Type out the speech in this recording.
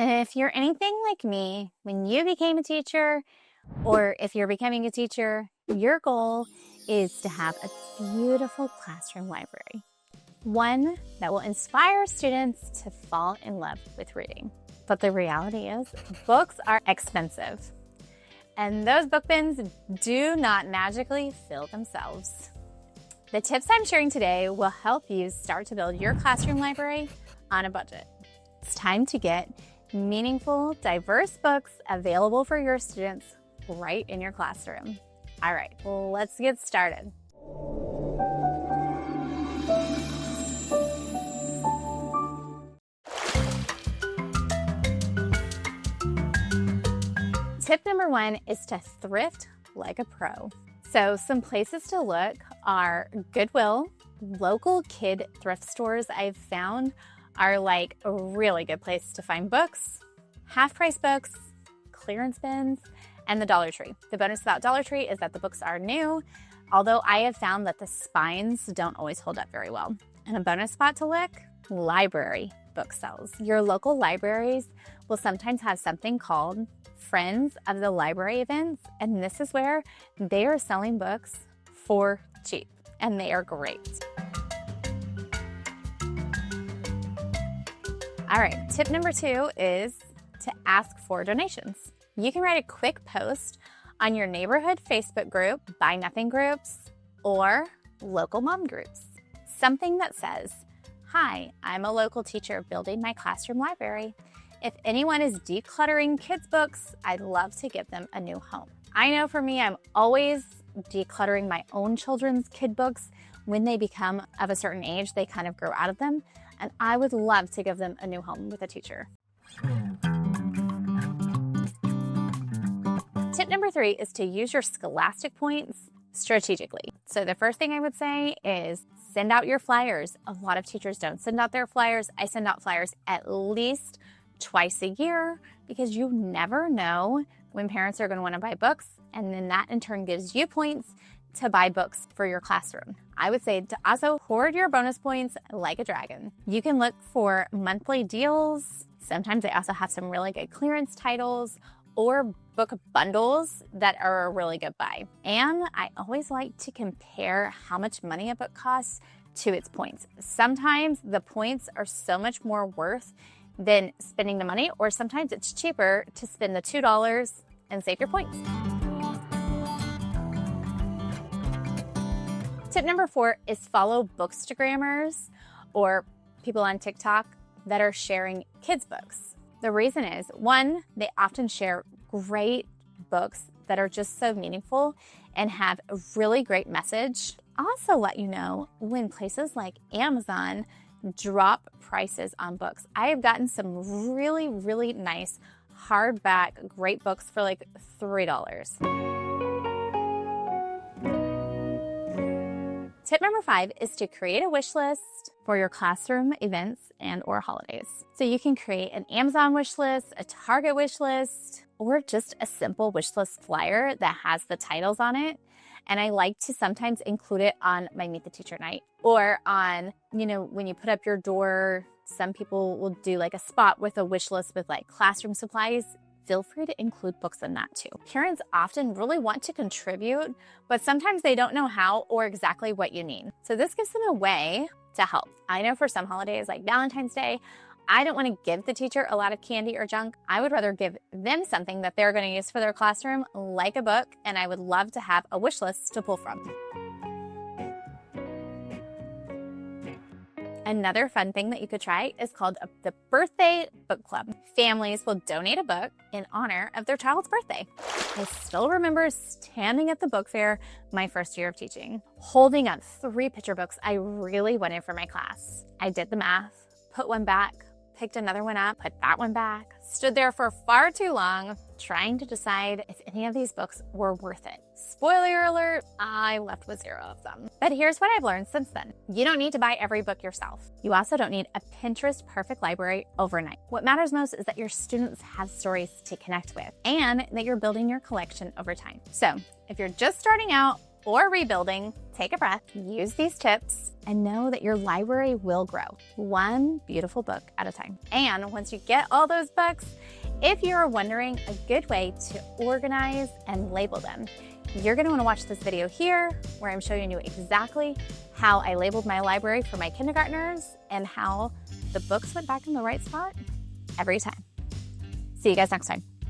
If you're anything like me, when you became a teacher, or if you're becoming a teacher, your goal is to have a beautiful classroom library. One that will inspire students to fall in love with reading. But the reality is, books are expensive. And those book bins do not magically fill themselves. The tips I'm sharing today will help you start to build your classroom library on a budget. It's time to get meaningful, diverse books available for your students right in your classroom. All right, let's get started. Tip number one is to thrift like a pro. So some places to look are Goodwill. Local kid thrift stores I've found are like a really good place to find books, half-price books, clearance bins, and the Dollar Tree. The bonus about Dollar Tree is that the books are new, although I have found that the spines don't always hold up very well. And a bonus spot to look, library book sales. Your local libraries will sometimes have something called Friends of the Library events, and this is where they are selling books for cheap, and they are great. All right, tip number two is to ask for donations. You can write a quick post on your neighborhood Facebook group, Buy Nothing groups, or local mom groups. Something that says, "Hi, I'm a local teacher building my classroom library. If anyone is decluttering kids' books, I'd love to give them a new home." I know for me, I'm always decluttering my own children's kid books. When they become of a certain age, they kind of grow out of them, and I would love to give them a new home with a teacher. Tip number three is to use your Scholastic points strategically. So the first thing I would say is send out your flyers. A lot of teachers don't send out their flyers. I send out flyers at least twice a year because you never know when parents are going to want to buy books, and then that in turn gives you points to buy books for your classroom. I would say to also hoard your bonus points like a dragon. You can look for monthly deals. Sometimes they also have some really good clearance titles or book bundles that are a really good buy. And I always like to compare how much money a book costs to its points. Sometimes the points are so much more worth than spending the money, or sometimes it's cheaper to spend the $2 and save your points. Tip number four is follow Bookstagrammers or people on TikTok that are sharing kids' books. The reason is, one, they often share great books that are just so meaningful and have a really great message. Also let you know when places like Amazon drop prices on books. I have gotten some really, really nice hardback great books for like $3. Tip number five is to create a wish list for your classroom events and or holidays. So you can create an Amazon wish list, a Target wish list, or just a simple wish list flyer that has the titles on it. And I like to sometimes include it on my Meet the Teacher night or on, when you put up your door, some people will do like a spot with a wish list with like classroom supplies. Feel free to include books in that too. Parents often really want to contribute, but sometimes they don't know how or exactly what you need. So this gives them a way to help. I know for some holidays like Valentine's Day, I don't want to give the teacher a lot of candy or junk. I would rather give them something that they're going to use for their classroom, like a book, and I would love to have a wish list to pull from. Another fun thing that you could try is called the Birthday Book Club. Families will donate a book in honor of their child's birthday. I still remember standing at the book fair my first year of teaching, holding up 3 picture books I really wanted for my class. I did the math, put one back, picked another one up, put that one back, stood there for far too long trying to decide if any of these books were worth it. Spoiler alert, I left with 0 of them. But here's what I've learned since then. You don't need to buy every book yourself. You also don't need a Pinterest perfect library overnight. What matters most is that your students have stories to connect with and that you're building your collection over time. So if you're just starting out or rebuilding, take a breath, use these tips, and know that your library will grow one beautiful book at a time. And once you get all those books, if you're wondering a good way to organize and label them, you're going to want to watch this video here where I'm showing you exactly how I labeled my library for my kindergartners and how the books went back in the right spot every time. See you guys next time.